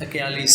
41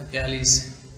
41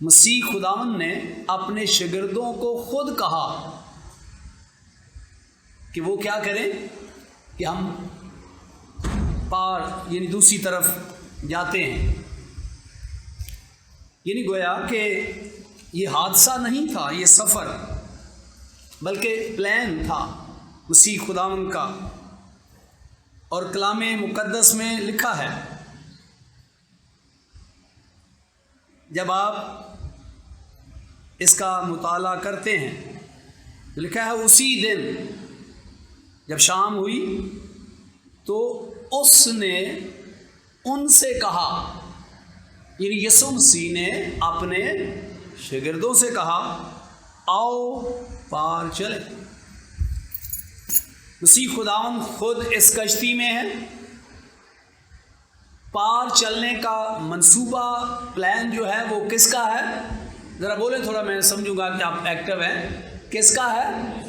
مسیح خداوند نے اپنے شاگردوں کو خود کہا کہ وہ کیا کریں کہ ہم پار یعنی دوسری طرف جاتے ہیں. یعنی گویا کہ یہ حادثہ نہیں تھا، یہ سفر، بلکہ پلان تھا مسیح خداوند کا. اور کلام مقدس میں لکھا ہے، جب آپ اس کا مطالعہ کرتے ہیں تو لکھا ہے اسی دن جب شام ہوئی تو اس نے ان سے کہا، یعنی یسوع مسیح نے اپنے شاگردوں سے کہا آؤ پار چلیں. مسیح خداوند خود اس کشتی میں ہے. پار چلنے کا منصوبہ پلان جو ہے وہ کس کا ہے؟ ذرا بولیں تھوڑا، میں سمجھوں گا کہ آپ ایکٹیو ہیں. کس کا ہے؟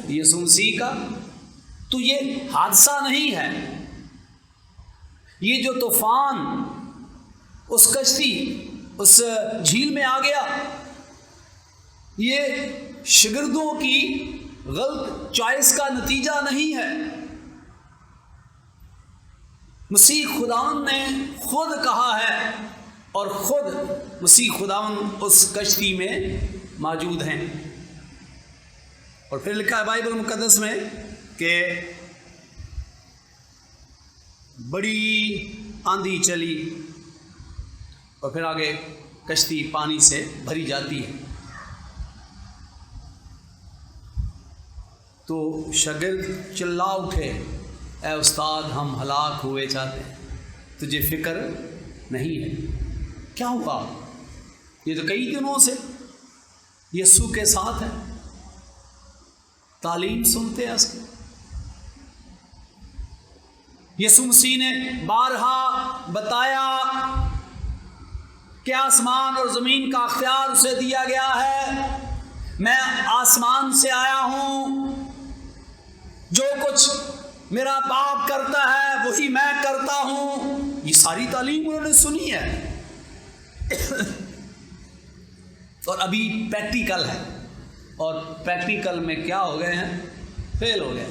یسوع مسیح کا. تو یہ حادثہ نہیں ہے. یہ جو طوفان اس کشتی اس جھیل میں آ گیا، یہ شاگردوں کی غلط چوائس کا نتیجہ نہیں ہے. مسیح خداوند نے خود کہا ہے اور خود مسیح خداوند اس کشتی میں موجود ہیں. اور پھر لکھا ہے بائبل مقدس میں کہ بڑی آندھی چلی اور پھر آگے کشتی پانی سے بھری جاتی ہے. تو شاگرد چلا اٹھے، اے استاد ہم ہلاک ہوئے جاتے ہیں، تجھے فکر نہیں ہے. کیا ہوا؟ یہ تو کئی دنوں سے یسوع کے ساتھ ہے، تعلیم سنتے ہیں اس کی. یسوع مسیح نے بارہا بتایا کہ آسمان اور زمین کا اختیار اسے دیا گیا ہے. میں آسمان سے آیا ہوں، جو کچھ میرا باپ کرتا ہے وہی میں کرتا ہوں. یہ ساری تعلیم انہوں نے سنی ہے اور ابھی پریکٹیکل ہے. اور پریکٹیکل میں کیا ہو گئے ہیں؟ فیل ہو گئے.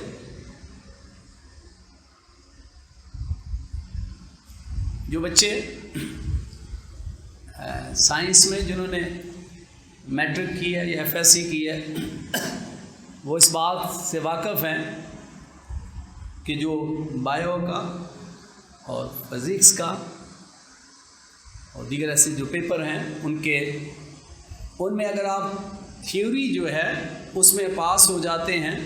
جو بچے سائنس میں جنہوں نے میٹرک کی ہے یا ایف ایس سی کی ہے وہ اس بات سے واقف ہیں کہ جو بایو کا اور فزکس کا اور دیگر ایسے جو پیپر ہیں ان میں اگر آپ تھیوری جو ہے اس میں پاس ہو جاتے ہیں،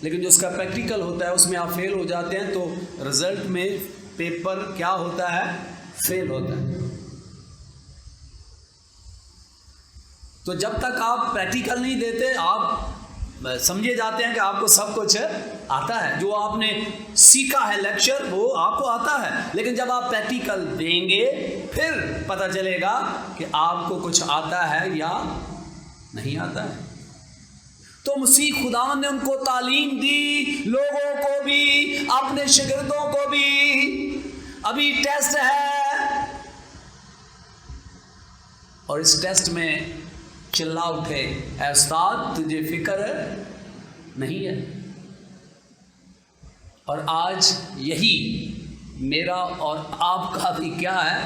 لیکن جو اس کا پریکٹیکل ہوتا ہے اس میں آپ فیل ہو جاتے ہیں، تو رزلٹ میں پیپر کیا ہوتا ہے؟ فیل ہوتا ہے. تو جب تک آپ پریکٹیکل نہیں دیتے آپ سمجھے جاتے ہیں کہ آپ کو سب کچھ آتا ہے، جو آپ نے سیکھا ہے لیکچر وہ آپ کو آتا ہے. لیکن جب آپ پریکٹیکل دیں گے پھر پتہ چلے گا کہ آپ کو کچھ آتا ہے یا نہیں آتا ہے. تو مسیح خداوند نے ان کو تعلیم دی، لوگوں کو بھی، اپنے شاگردوں کو بھی. ابھی ٹیسٹ ہے اور اس ٹیسٹ میں چلا اٹھے، اے استاد تجھے فکر نہیں ہے. اور آج یہی میرا اور آپ کا بھی کیا ہے؟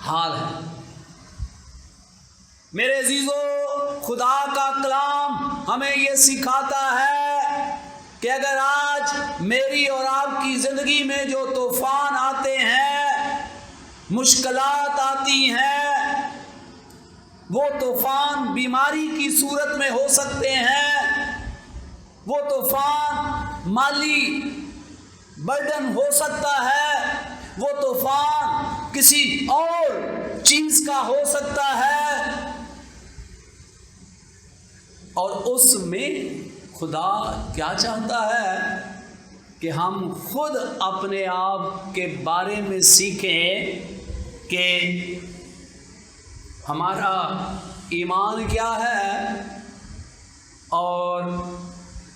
حال ہے. میرے عزیزو، خدا کا کلام ہمیں یہ سکھاتا ہے کہ اگر آج میری اور آپ کی زندگی میں جو طوفان آتے ہیں، مشکلات آتی ہیں، وہ طوفان بیماری کی صورت میں ہو سکتے ہیں، وہ طوفان مالی برڈن ہو سکتا ہے، وہ طوفان کسی اور چیز کا ہو سکتا ہے، اور اس میں خدا کیا چاہتا ہے کہ ہم خود اپنے آپ کے بارے میں سیکھیں کہ ہمارا ایمان کیا ہے اور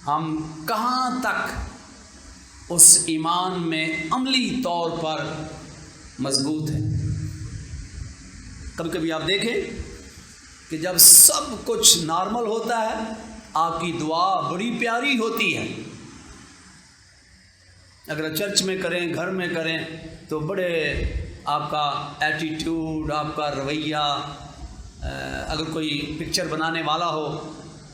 ہم کہاں تک اس ایمان میں عملی طور پر مضبوط ہیں. کبھی کبھی آپ دیکھیں کہ جب سب کچھ نارمل ہوتا ہے آپ کی دعا بڑی پیاری ہوتی ہے. اگر چرچ میں کریں، گھر میں کریں تو بڑے آپ کا ایٹیٹیوڈ، آپ کا رویہ، اگر کوئی پکچر بنانے والا ہو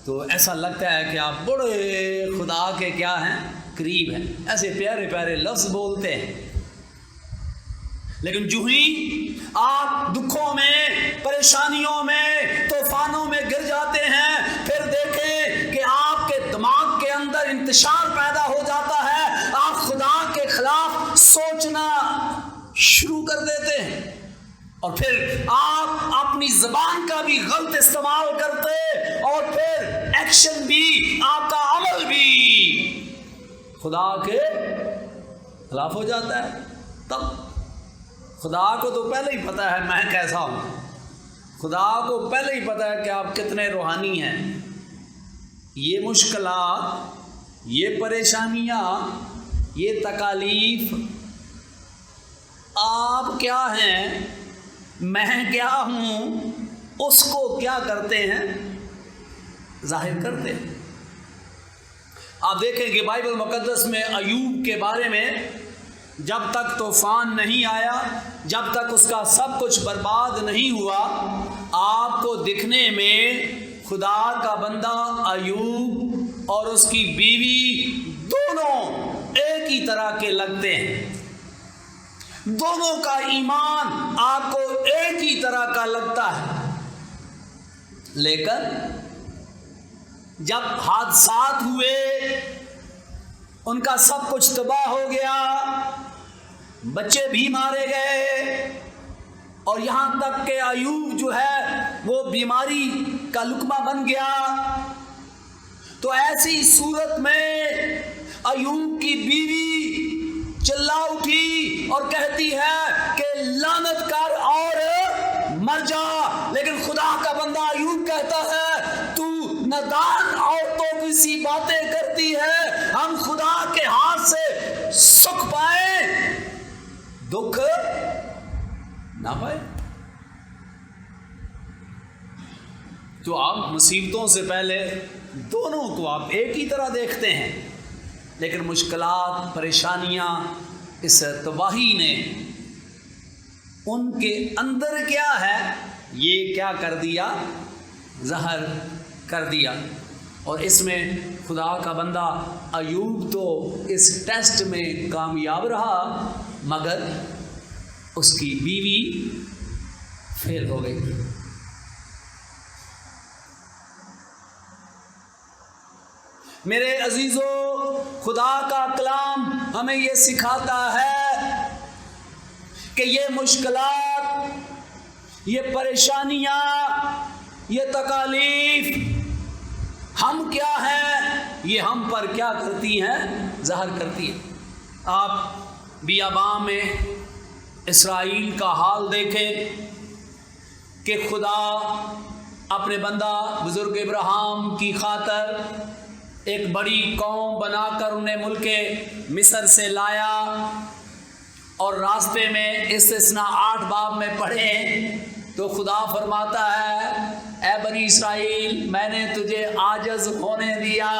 تو ایسا لگتا ہے کہ آپ بڑے خدا کے کیا ہیں، قریب ہیں، ایسے پیارے پیارے لفظ بولتے ہیں. لیکن جو ہی آپ دکھوں میں، پریشانیوں میں، طوفانوں میں گر جاتے ہیں، پھر دیکھیں کہ آپ کے دماغ کے اندر انتشار پیدا ہو جاتا ہے، آپ خدا کے خلاف سوچنا شروع کر دیتے ہیں، اور پھر آپ اپنی زبان کا بھی غلط استعمال کرتے، اور پھر ایکشن بھی، آپ کا عمل بھی خدا کے خلاف ہو جاتا ہے. تب خدا کو تو پہلے ہی پتہ ہے میں کیسا ہوں، خدا کو پہلے ہی پتہ ہے کہ آپ کتنے روحانی ہیں. یہ مشکلات، یہ پریشانیاں، یہ تکالیف آپ کیا ہیں، میں کیا ہوں، اس کو کیا کرتے ہیں، ظاہر کرتے ہیں. آپ دیکھیں کہ بائبل مقدس میں ایوب کے بارے میں جب تک طوفان نہیں آیا، جب تک اس کا سب کچھ برباد نہیں ہوا، آپ کو دکھنے میں خدا کا بندہ ایوب اور اس کی بیوی دونوں ایک ہی طرح کے لگتے ہیں. دونوں کا ایمان آپ کو ایک ہی طرح کا لگتا ہے. لیکن جب حادثات ہوئے، ان کا سب کچھ تباہ ہو گیا، بچے بھی مارے گئے، اور یہاں تک کہ ایوب جو ہے وہ بیماری کا لقمہ بن گیا، تو ایسی صورت میں ایوب کی بیوی چلا اٹھی اور کہتی ہے کہ لعنت کر اور مر جا. لیکن خدا کا بندہ ایوب کہتا ہے تو نادان عورتوں کی سی باتیں کرتی ہے، ہم خدا کے ہاتھ سے سکھ پائیں، دکھ نہ پائے. تو آپ مصیبتوں سے پہلے دونوں کو آپ ایک ہی طرح دیکھتے ہیں، لیکن مشکلات، پریشانیاں، اس تباہی نے ان کے اندر کیا ہے، یہ کیا کر دیا، ظاہر کر دیا. اور اس میں خدا کا بندہ ایوب تو اس ٹیسٹ میں کامیاب رہا، مگر اس کی بیوی فیل ہو گئی. میرے عزیزو، خدا کا کلام ہمیں یہ سکھاتا ہے کہ یہ مشکلات، یہ پریشانیاں، یہ تکالیف ہم کیا ہیں، یہ ہم پر کیا کرتی ہیں، ظاہر کرتی ہیں. آپ بیابان میں اسرائیل کا حال دیکھیں کہ خدا اپنے بندہ بزرگ ابراہیم کی خاطر ایک بڑی قوم بنا کر انہیں ملک مصر سے لایا، اور راستے میں استثنا 8 باب میں پڑھے تو خدا فرماتا ہے اے بنی اسرائیل، میں نے تجھے عاجز ہونے دیا.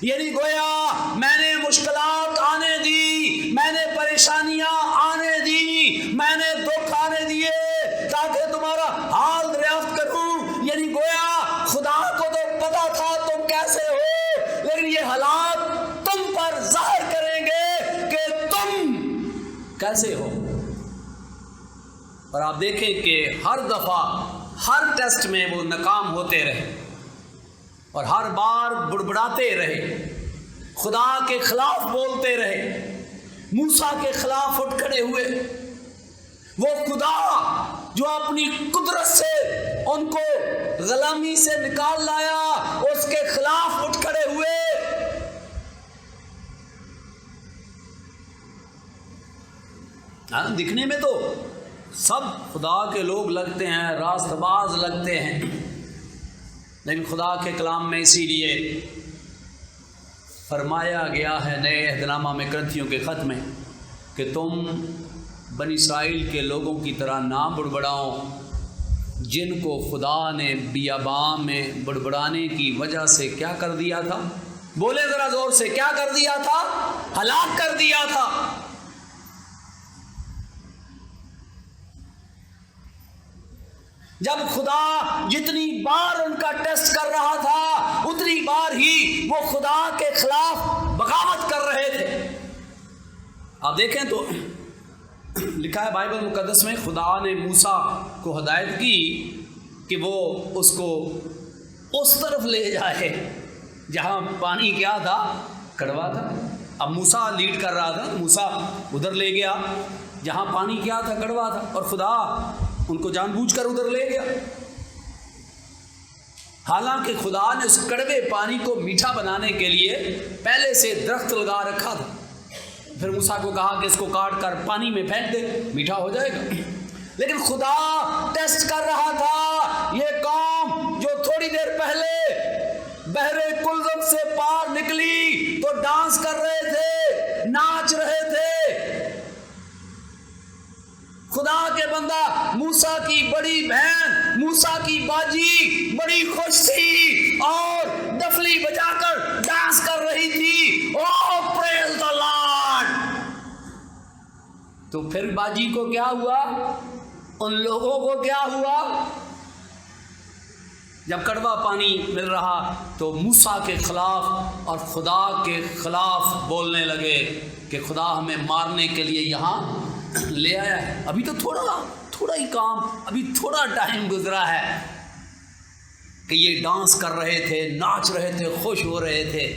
یعنی گویا میں نے مشکلات آنے دی، میں نے پریشانیاں آنے دی، میں نے دکھ آنے دیے تاکہ تمہارا حال دریافت کروں. یعنی گویا خدا کو تو پتا تھا تم کیسے ہو، لیکن یہ حالات تم پر ظاہر کریں گے کہ تم کیسے ہو. اور آپ دیکھیں کہ ہر دفعہ ہر ٹیسٹ میں وہ ناکام ہوتے رہے اور ہر بار بڑبڑاتے رہے، خدا کے خلاف بولتے رہے، موسیٰ کے خلاف اٹھ کھڑے ہوئے. وہ خدا جو اپنی قدرت سے ان کو غلامی سے نکال لایا، اس کے خلاف اٹھ کھڑے ہوئے. دکھنے میں تو سب خدا کے لوگ لگتے ہیں، راست باز لگتے ہیں، لیکن خدا کے کلام میں اسی لیے فرمایا گیا ہے نئے عہد نامہ میں، کرنتھیوں کے خط میں، کہ تم بنی اسرائیل کے لوگوں کی طرح نہ بڑبڑاؤں جن کو خدا نے بیاباں میں بڑبڑانے کی وجہ سے کیا کر دیا تھا؟ بولے ذرا زور سے، کیا کر دیا تھا؟ ہلاک کر دیا تھا۔ جب خدا جتنی بار ان کا ٹیسٹ کر رہا تھا اتنی بار ہی وہ خدا کے خلاف بغاوت کر رہے تھے۔ آپ دیکھیں تو لکھا ہے بائبل مقدس میں، خدا نے موسیٰ کو ہدایت کی کہ وہ اس کو اس طرف لے جائے جہاں پانی کیا تھا؟ کڑوا تھا۔ اب موسیٰ لیڈ کر رہا تھا، موسیٰ ادھر لے گیا جہاں پانی کیا تھا؟ کڑوا تھا، اور خدا ان کو جان بوجھ کر ادھر لے گیا، حالانکہ خدا نے اس کڑوے پانی کو میٹھا بنانے کے لیے پہلے سے درخت لگا رکھا تھا۔ پھر موسیٰ کو کہا کہ اس کو کاٹ کر پانی میں پھینک دے، میٹھا ہو جائے گا۔ لیکن خدا ٹیسٹ کر رہا تھا یہ قوم جو تھوڑی دیر پہلے بحر کلزم سے پار نکلی تو ڈانس کر رہے تھے، ناچ رہے تھے۔ خدا کے بندہ موسیٰ کی بڑی بہن، موسیٰ کی باجی بڑی خوش تھی اور ڈفلی بجا کر ڈانس کر رہی تھی۔ اوہ پریز دی لارڈ۔ تو پھر باجی کو کیا ہوا؟ ان لوگوں کو کیا ہوا؟ جب کڑوا پانی مل رہا تو موسیٰ کے خلاف اور خدا کے خلاف بولنے لگے کہ خدا ہمیں مارنے کے لیے یہاں لے آیا ہے، ابھی تو تھوڑا ہی کام، ابھی تھوڑا ٹائم گزرا ہے کہ یہ ڈانس کر رہے تھے، ناچ رہے تھے، خوش ہو رہے تھے۔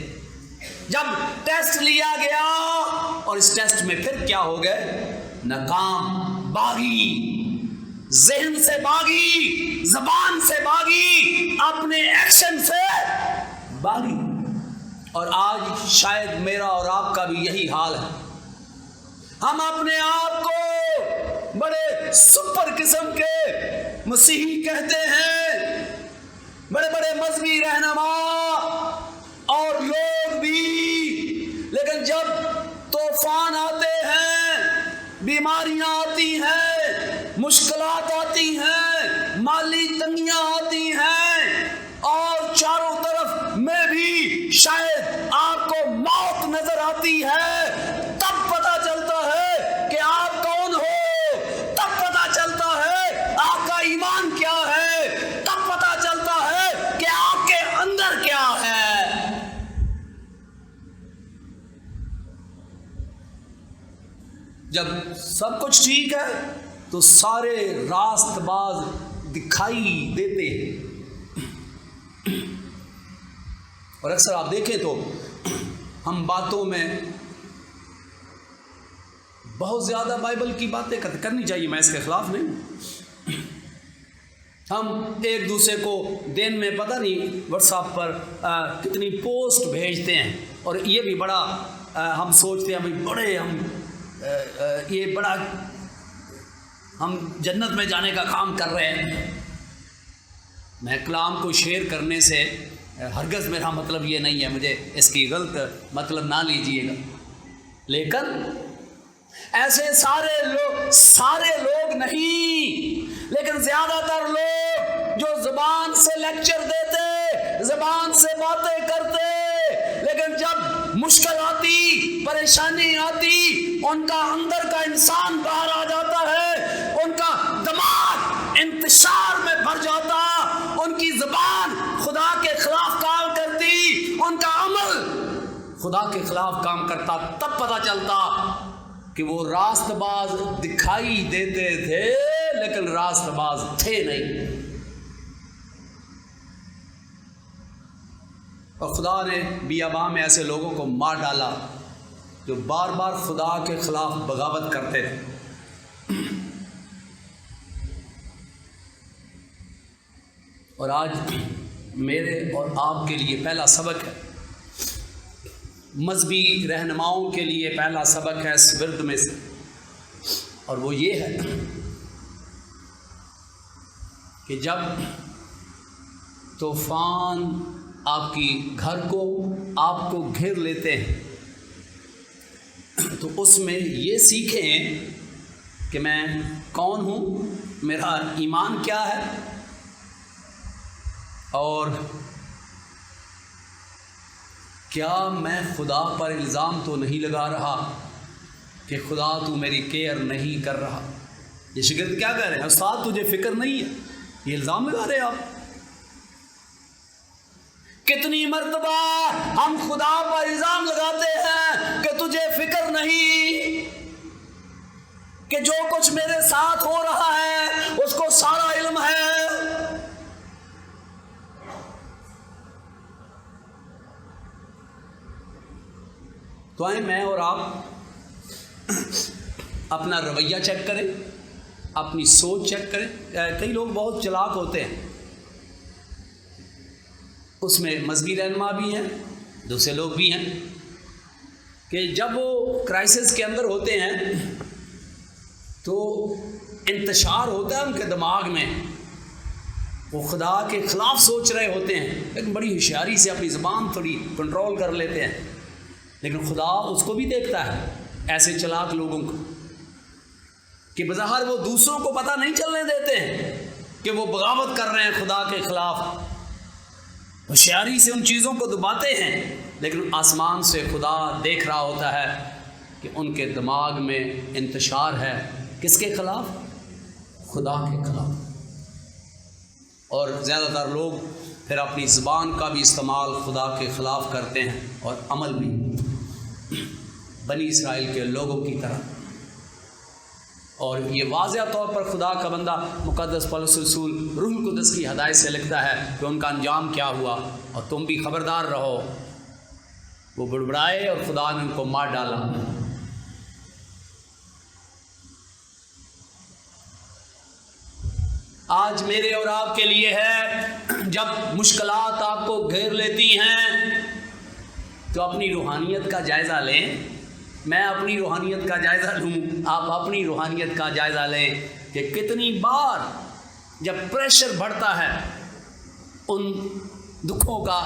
جب ٹیسٹ لیا گیا اور اس ٹیسٹ میں پھر کیا ہو گئے؟ ناکام، باغی، ذہن سے باغی، زبان سے باغی، اپنے ایکشن سے باغی۔ اور آج شاید میرا اور آپ کا بھی یہی حال ہے۔ ہم اپنے آپ کو بڑے سپر قسم کے مسیحی کہتے ہیں، بڑے بڑے مذہبی رہنما اور لوگ بھی، لیکن جب طوفان آتے ہیں، بیماریاں آتی ہیں، مشکلات آتی ہیں، مالی تنگیاں آتی ہیں، اور چاروں طرف میں بھی شاید آپ کو موت نظر آتی ہے، تب پتہ چلتا ہے کہ آپ کون ہو، تب پتہ چلتا ہے آپ کا ایمان کیا ہے، تب پتہ چلتا ہے کہ آپ کے اندر کیا ہے۔ جب سب کچھ ٹھیک ہے تو سارے راست باز دکھائی دیتے ہیں، اور اکثر آپ دیکھیں تو ہم باتوں میں بہت زیادہ بائبل کی باتیں کرنی چاہیے، میں اس کے خلاف نہیں۔ ہم ایک دوسرے کو دن میں پتہ نہیں واٹس ایپ پر کتنی پوسٹ بھیجتے ہیں، اور یہ بھی بڑا ہم سوچتے ہیں بڑے یہ بڑا ہم جنت میں جانے کا کام کر رہے ہیں۔ میں کلام کو شیئر کرنے سے ہرگز میرا مطلب یہ نہیں ہے، مجھے اس کی غلط مطلب نہ لیجئے گا، لیکن ایسے سارے لوگ نہیں، لیکن زیادہ تر لوگ جو زبان سے لیکچر دیتے، زبان سے باتیں کرتے، لیکن جب مشکل آتی، پریشانی آتی، ان کا اندر کا انسان باہر آ جاتا ہے، ان کا دماغ انتشار میں بھر جاتا، ان کی زبان خدا کے خلاف کام کرتی، ان کا عمل خدا کے خلاف کام کرتا، تب پتہ چلتا کہ وہ راست باز دکھائی دیتے تھے لیکن راست باز تھے نہیں۔ اور خدا نے بیاباں میں ایسے لوگوں کو مار ڈالا جو بار بار خدا کے خلاف بغاوت کرتے تھے۔ اور آج میرے اور آپ کے لیے پہلا سبق ہے، مذہبی رہنماؤں کے لیے پہلا سبق ہے اس ورد میں سے، اور وہ یہ ہے کہ جب طوفان آپ کی گھر کو آپ کو گھیر لیتے ہیں تو اس میں یہ سیکھیں کہ میں کون ہوں، میرا ایمان کیا ہے، اور کیا میں خدا پر الزام تو نہیں لگا رہا کہ خدا تو میری کیئر نہیں کر رہا۔ یہ شاگرد کیا کہہ رہے ہیں؟ استاد تجھے فکر نہیں ہے، یہ الزام لگا رہے آپ۔ کتنی مرتبہ ہم خدا پر الزام لگاتے ہیں کہ تجھے فکر نہیں، کہ جو کچھ میرے ساتھ ہو رہا ہے اس کو سارا علم ہے۔ تو آئیں میں اور آپ اپنا رویہ چیک کریں، اپنی سوچ چیک کریں۔ کئی لوگ بہت چلاک ہوتے ہیں، اس میں مذہبی رہنما بھی ہیں، دوسرے لوگ بھی ہیں، کہ جب وہ کرائسس کے اندر ہوتے ہیں تو انتشار ہوتا ہے ان کے دماغ میں، وہ خدا کے خلاف سوچ رہے ہوتے ہیں، لیکن بڑی ہوشیاری سے اپنی زبان تھوڑی کنٹرول کر لیتے ہیں، لیکن خدا اس کو بھی دیکھتا ہے، ایسے چلاک لوگوں کو، کہ بظاہر وہ دوسروں کو پتہ نہیں چلنے دیتے ہیں کہ وہ بغاوت کر رہے ہیں خدا کے خلاف، ہوشیاری سے ان چیزوں کو دباتے ہیں، لیکن آسمان سے خدا دیکھ رہا ہوتا ہے کہ ان کے دماغ میں انتشار ہے کس کے خلاف؟ خدا کے خلاف۔ اور زیادہ تر لوگ پھر اپنی زبان کا بھی استعمال خدا کے خلاف کرتے ہیں، اور عمل بھی بنی اسرائیل کے لوگوں کی طرح۔ اور یہ واضح طور پر خدا کا بندہ مقدس پولس رسول روح القدس کی ہدایت سے لکھتا ہے کہ ان کا انجام کیا ہوا، اور تم بھی خبردار رہو۔ وہ بڑبڑائے اور خدا نے ان کو مار ڈالا۔ آج میرے اور آپ کے لیے ہے، جب مشکلات آپ کو گھیر لیتی ہیں تو اپنی روحانیت کا جائزہ لیں، میں اپنی روحانیت کا جائزہ لوں، آپ اپنی روحانیت کا جائزہ لیں کہ کتنی بار جب پریشر بڑھتا ہے ان دکھوں کا،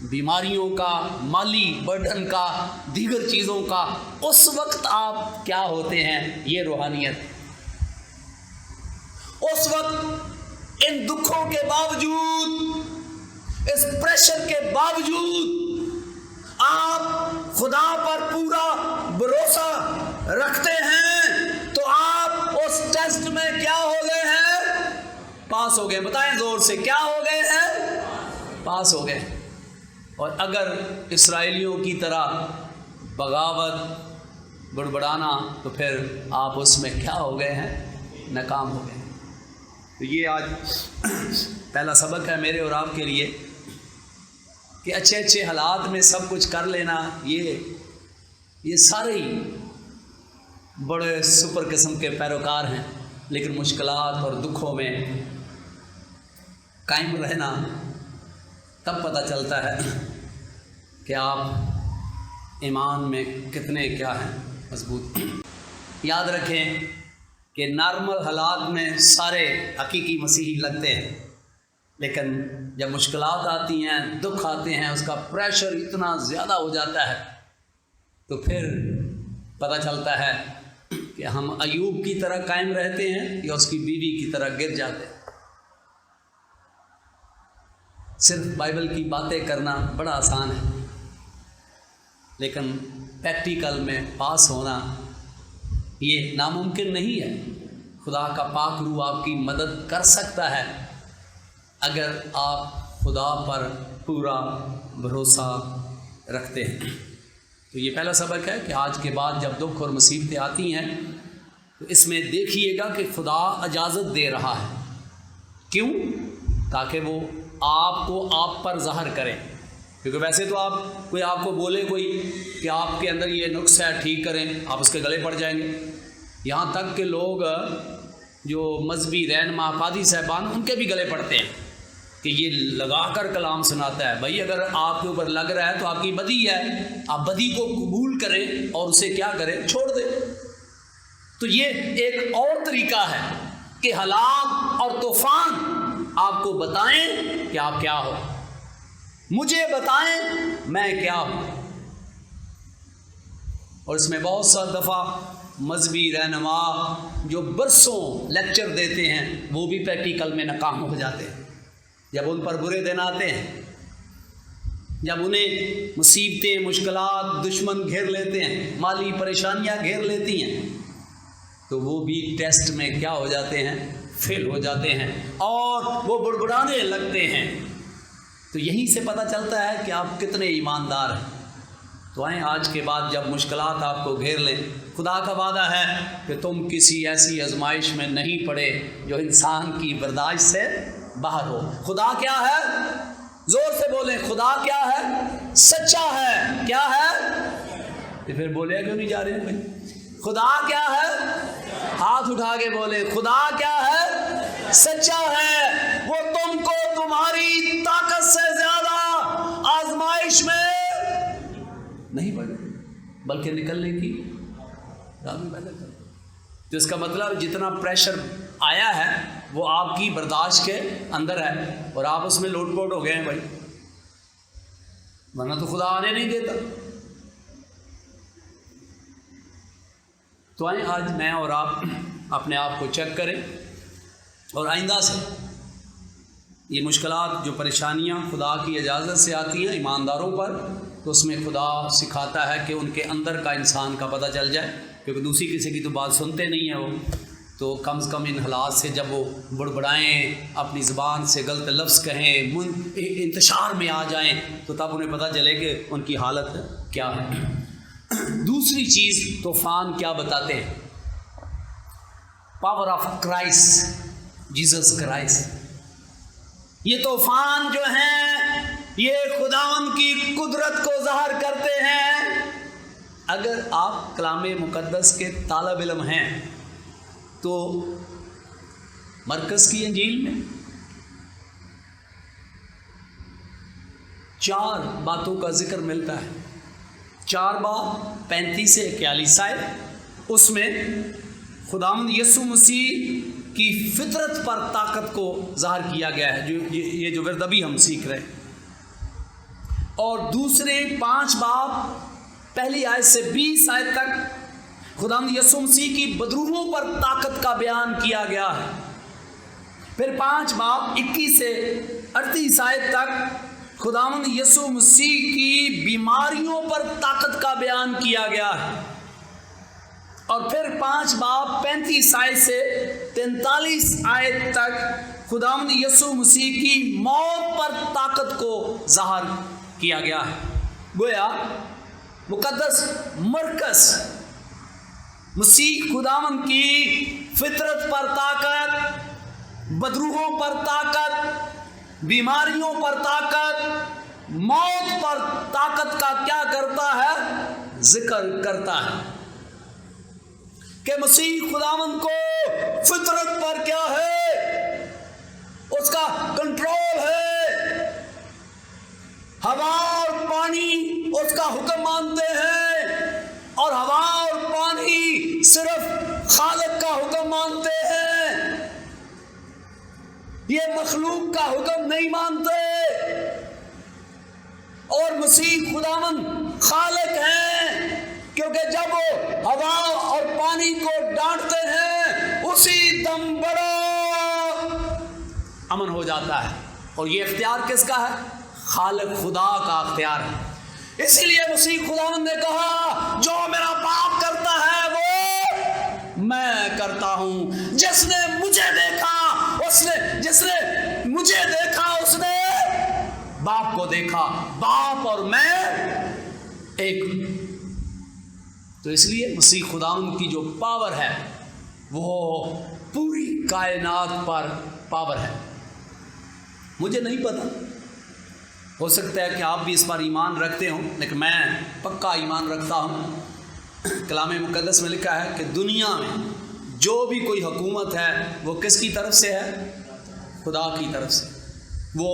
بیماریوں کا، مالی برڈن کا، دیگر چیزوں کا، اس وقت آپ کیا ہوتے ہیں؟ یہ روحانیت۔ اس وقت ان دکھوں کے باوجود، اس پریشر کے باوجود آپ خدا پر پورا بھروسہ رکھتے ہیں، تو آپ اس ٹیسٹ میں کیا ہو گئے ہیں؟ پاس ہو گئے۔ بتائیں زور سے، کیا ہو گئے ہیں؟ پاس ہو گئے۔ اور اگر اسرائیلیوں کی طرح بغاوت، بڑبڑانا، تو پھر آپ اس میں کیا ہو گئے ہیں؟ ناکام ہو گئے۔ تو یہ آج پہلا سبق ہے میرے اور آپ کے لیے کہ اچھے اچھے حالات میں سب کچھ کر لینا، یہ سارے ہی بڑے سپر قسم کے پیروکار ہیں، لیکن مشکلات اور دکھوں میں قائم رہنا تب پتہ چلتا ہے کہ آپ ایمان میں کتنے کیا ہیں مضبوط۔ یاد رکھیں کہ نارمل حالات میں سارے حقیقی مسیحی لگتے ہیں، لیکن جب مشکلات آتی ہیں، دکھ آتے ہیں، اس کا پریشر اتنا زیادہ ہو جاتا ہے، تو پھر پتہ چلتا ہے کہ ہم ایوب کی طرح قائم رہتے ہیں یا اس کی بیوی کی طرح گر جاتے ہیں۔ صرف بائبل کی باتیں کرنا بڑا آسان ہے، لیکن پریکٹیکل میں پاس ہونا یہ ناممکن نہیں ہے۔ خدا کا پاک روح آپ کی مدد کر سکتا ہے اگر آپ خدا پر پورا بھروسہ رکھتے ہیں۔ تو یہ پہلا سبق ہے کہ آج کے بعد جب دکھ اور مصیبتیں آتی ہیں تو اس میں دیکھیے گا کہ خدا اجازت دے رہا ہے۔ کیوں؟ تاکہ وہ آپ کو آپ پر ظاہر کرے، کیونکہ ویسے تو کوئی آپ کو بولے کوئی کہ آپ کے اندر یہ نقص ہے، ٹھیک کریں، آپ اس کے گلے پڑ جائیں گے۔ یہاں تک کہ لوگ جو مذہبی رہنما قاضی صاحبان، ان کے بھی گلے پڑتے ہیں کہ یہ لگا کر کلام سناتا ہے۔ بھائی اگر آپ کے اوپر لگ رہا ہے تو آپ کی بدی ہے، آپ بدی کو قبول کریں اور اسے کیا کریں؟ چھوڑ دیں۔ تو یہ ایک اور طریقہ ہے کہ حالات اور طوفان آپ کو بتائیں کہ آپ کیا ہو، مجھے بتائیں میں کیا ہوں۔ اور اس میں بہت سا دفعہ مذہبی رہنما جو برسوں لیکچر دیتے ہیں وہ بھی پریکٹیکل میں ناکام ہو جاتے ہیں جب ان پر برے دن آتے ہیں، جب انہیں مصیبتیں، مشکلات، دشمن گھیر لیتے ہیں، مالی پریشانیاں گھیر لیتی ہیں، تو وہ بھی ٹیسٹ میں کیا ہو جاتے ہیں؟ فیل ہو جاتے ہیں اور وہ بڑبڑانے لگتے ہیں۔ تو یہیں سے پتہ چلتا ہے کہ آپ کتنے ایماندار ہیں۔ تو آئیں آج کے بعد جب مشکلات آپ کو گھیر لیں، خدا کا وعدہ ہے کہ تم کسی ایسی آزمائش میں نہیں پڑے جو انسان کی برداشت سے باہر ہو۔ خدا کیا ہے؟ زور سے بولیں، خدا کیا ہے؟ سچا ہے۔ کیا ہے؟ تو پھر بولے کیوں نہیں جا رہے ہیں بھائی؟ خدا کیا ہے؟ ہاتھ اٹھا کے بولے، خدا کیا ہے؟ سچا ہے۔ وہ تم کو تمہاری طاقت سے زیادہ آزمائش میں نہیں پڑے بلکہ نکلنے کی راہ میں پیدا کرے۔ تو اس کا مطلب جتنا پریشر آیا ہے وہ آپ کی برداشت کے اندر ہے اور آپ اس میں لوٹ پوٹ ہو گئے ہیں بھائی، ورنہ تو خدا آنے نہیں دیتا۔ تو آئیں آج میں اور آپ اپنے آپ کو چیک کریں اور آئندہ سے یہ مشکلات جو پریشانیاں خدا کی اجازت سے آتی ہیں ایمانداروں پر، تو اس میں خدا سکھاتا ہے کہ ان کے اندر کا انسان کا پتہ چل جائے، کیونکہ دوسری کسی کی تو بات سنتے نہیں ہیں وہ، تو کم از کم ان حالات سے جب وہ بڑبڑائیں، اپنی زبان سے غلط لفظ کہیں، انتشار میں آ جائیں، تو تب انہیں پتہ چلے کہ ان کی حالت کیا ہے۔ دوسری چیز طوفان کیا بتاتے ہیں؟ Power of Christ, Jesus Christ. یہ طوفان جو ہیں یہ خداوند کی قدرت کو ظاہر کرتے ہیں۔ اگر آپ کلام مقدس کے طالب علم ہیں تو مرکز کی انجیل میں 4 باتوں کا ذکر ملتا ہے، 4 بات 35 سے 41 آیت۔ اس میں خداوند یسوع مسیح کی فطرت پر طاقت کو ظاہر کیا گیا ہے، یہ جو ورد ابھی ہم سیکھ رہے ہیں۔ اور دوسرے 5 باب پہلی آیت سے 20 آیت تک خداوند یسوع مسیح کی بدروحوں پر طاقت کا بیان کیا گیا ہے۔ پھر 5 باب 21 سے 38 آیت تک خداوند یسوع مسیح کی بیماریوں پر طاقت کا بیان کیا گیا ہے۔ اور پھر 5 باب 35 آیت سے 43 آیت تک خداوند یسوع مسیح کی موت پر طاقت کو ظاہر کیا گیا ہے۔ گویا مقدس مرکز مسیح خداوند کی فطرت پر طاقت، بدروحوں پر طاقت، بیماریوں پر طاقت، موت پر طاقت کا کیا کرتا ہے؟ ذکر کرتا ہے کہ مسیح خداوند کو فطرت پر کیا ہے؟ اس کا کنٹرول ہے۔ ہوا اور پانی اس کا حکم مانتے ہیں، اور ہوا اور پانی صرف خالق کا حکم مانتے ہیں، یہ مخلوق کا حکم نہیں مانتے۔ اور مسیح خداوند خالق ہیں، کیونکہ جب وہ ہوا اور پانی کو ڈانٹتے ہیں اسی دم بڑا امن ہو جاتا ہے۔ اور یہ اختیار کس کا ہے؟ خالق خدا کا اختیار ہے۔ اسی لیے مسیح خداوند نے کہا جو میرا باپ کرتا ہے وہ میں کرتا ہوں۔ جس نے مجھے دیکھا اس نے باپ کو دیکھا، باپ اور میں ایک۔ تو اس لیے مسیح خداوند کی جو پاور ہے وہ پوری کائنات پر پاور ہے۔ مجھے نہیں پتا، ہو سکتا ہے کہ آپ بھی اس پر ایمان رکھتے ہوں، لیکن میں پکا ایمان رکھتا ہوں۔ کلام مقدس میں لکھا ہے کہ دنیا میں جو بھی کوئی حکومت ہے وہ کس کی طرف سے ہے؟ خدا کی طرف سے۔ وہ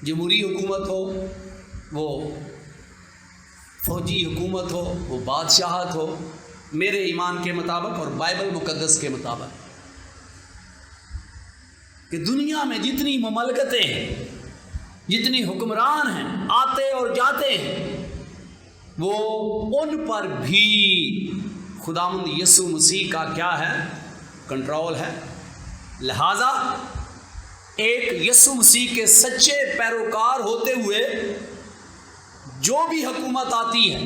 جمہوری حکومت ہو، وہ فوجی حکومت ہو، وہ بادشاہت ہو، میرے ایمان کے مطابق اور بائبل مقدس کے مطابق کہ دنیا میں جتنی مملکتیں ہیں، جتنی حکمران ہیں، آتے اور جاتے ہیں، وہ ان پر بھی خداوند یسوع مسیح کا کیا ہے؟ کنٹرول ہے۔ لہذا ایک یسوع مسیح کے سچے پیروکار ہوتے ہوئے جو بھی حکومت آتی ہے،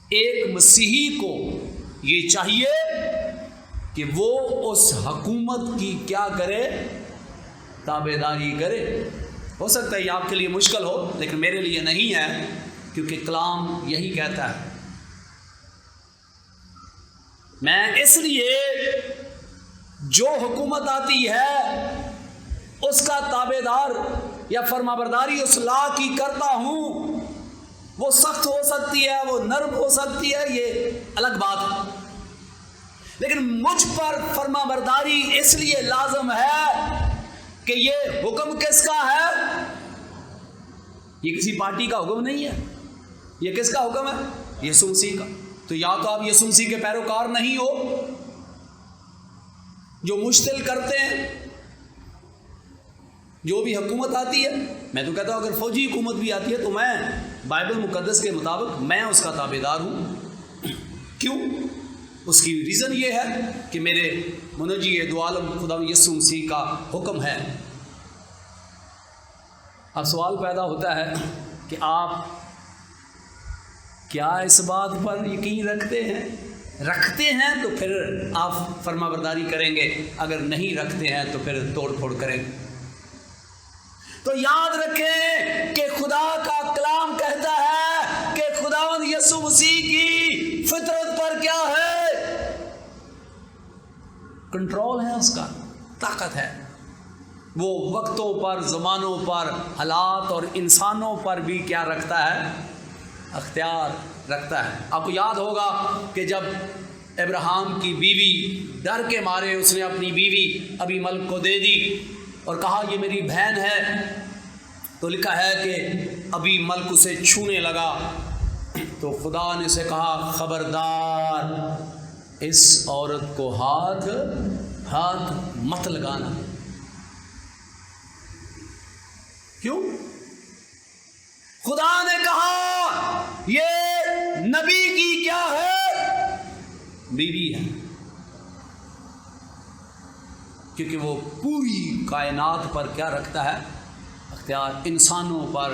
ایک مسیحی کو یہ چاہیے کہ وہ اس حکومت کی کیا کرے؟ تابعداری کرے۔ ہو سکتا ہے یہ آپ کے لیے مشکل ہو، لیکن میرے لیے نہیں ہے، کیونکہ کلام یہی کہتا ہے۔ میں اس لیے جو حکومت آتی ہے اس کا تابعدار یا فرمانبرداری اس لا کی کرتا ہوں۔ وہ سخت ہو سکتی ہے، وہ نرم ہو سکتی ہے، یہ الگ بات ہے، لیکن مجھ پر فرمانبرداری اس لیے لازم ہے کہ یہ حکم کس کا ہے؟ یہ کسی پارٹی کا حکم نہیں ہے، یہ کس کا حکم ہے؟ یسوع مسیح کا۔ تو یا تو آپ یسوع مسیح کے پیروکار نہیں ہو، جو مشتل کرتے ہیں جو بھی حکومت آتی ہے۔ میں تو کہتا ہوں اگر فوجی حکومت بھی آتی ہے تو میں بائبل مقدس کے مطابق میں اس کا تابعدار ہوں۔ کیوں؟ اس کی ریزن یہ ہے کہ میرے منجی دو عالم خدا یسوع مسیح کا حکم ہے۔ اب سوال پیدا ہوتا ہے کہ آپ کیا اس بات پر یقین رکھتے ہیں تو پھر آپ فرمانبرداری کریں گے، اگر نہیں رکھتے ہیں تو پھر توڑ پھوڑ کریں گے۔ تو یاد رکھیں کہ خدا کا کلام کہتا ہے کہ خداوند یسوع مسیح کی فطرت پر کیا ہے؟ کنٹرول ہے، اس کا طاقت ہے۔ وہ وقتوں پر، زمانوں پر، حالات اور انسانوں پر بھی کیا رکھتا ہے؟ اختیار رکھتا ہے۔ آپ کو یاد ہوگا کہ جب ابراہیم کی بیوی ڈر کے مارے اس نے اپنی بیوی ابی ملک کو دے دی اور کہا یہ میری بہن ہے، تو لکھا ہے کہ ابی ملک اسے چھونے لگا تو خدا نے اسے کہا خبردار اس عورت کو ہاتھ مت لگانا۔ کیوں؟ خدا نے کہا یہ نبی کی کیا ہے؟ بیوی ہے، کیونکہ وہ پوری کائنات پر کیا رکھتا ہے؟ اختیار، انسانوں پر،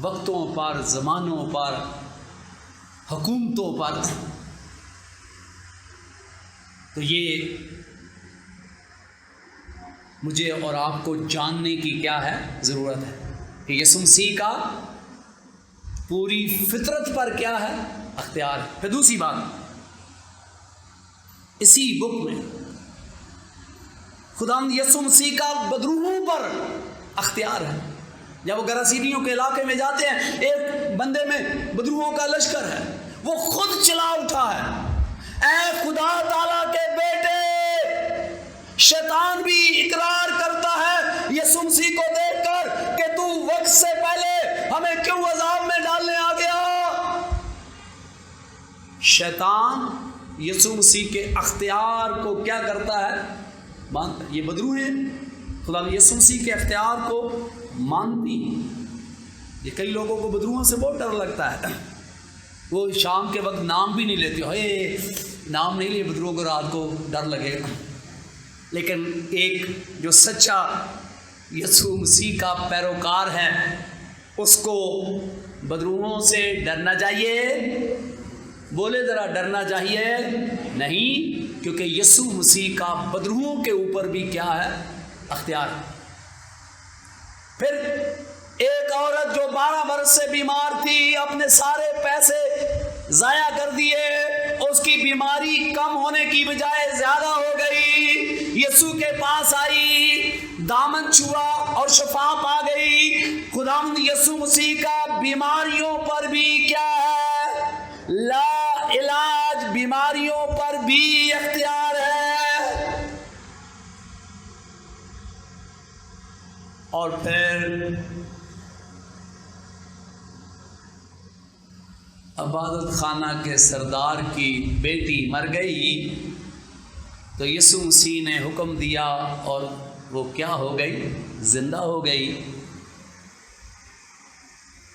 وقتوں پر، زمانوں پر، حکومتوں پر۔ تو یہ مجھے اور آپ کو جاننے کی کیا ہے؟ ضرورت ہے کہ یسوع مسیح کا پوری فطرت پر کیا ہے؟ اختیار ہے۔ پھر دوسری بات، اسی بک میں خداوند یسوع مسیح کا بدروحوں پر اختیار ہے۔ جب وہ گراسینیوں کے علاقے میں جاتے ہیں، ایک بندے میں بدروحوں کا لشکر ہے، وہ خود چلا اٹھا ہے۔ اے خدا تعالیٰ کے بیٹے، شیطان بھی اقرار کرتا ہے یسوع مسیح کو دیکھ کر کہ تو وقت سے پہلے ہمیں کیوں عذاب میں ڈالنے آ گیا؟ شیطان یسوع مسیح کے اختیار کو کیا کرتا ہے؟ مانتا ہے۔ یہ بدروہیں خدا یسوع مسیح کے اختیار کو مانتی ہیں۔ یہ کئی لوگوں کو بدروہوں سے بہت ڈر لگتا ہے، وہ شام کے وقت نام بھی نہیں لیتے، اے نام نہیں لیے بدروہوں کو رات کو ڈر لگے گا۔ لیکن ایک جو سچا یسوع مسیح کا پیروکار ہے اس کو بدروہوں سے ڈرنا چاہیے؟ بولے ذرا، ڈرنا چاہیے نہیں، کیونکہ یسوع مسیح کا بدروہوں کے اوپر بھی کیا ہے؟ اختیار۔ پھر ایک عورت جو 12 برس سے بیمار تھی، اپنے سارے پیسے ضائع کر دیے، اس کی بیماری کم ہونے کی بجائے زیادہ ہو گئی، یسوع کے پاس آئی، دامن چھوا اور شفا پا گئی۔ خداوند یسوع مسیح کا بیماریوں پر بھی کیا ہے؟ لا علاج بیماریوں پر بھی اختیار ہے۔ اور پھر عبادت خانہ کے سردار کی بیٹی مر گئی تو یسوع مسیح نے حکم دیا اور وہ کیا ہو گئی؟ زندہ ہو گئی۔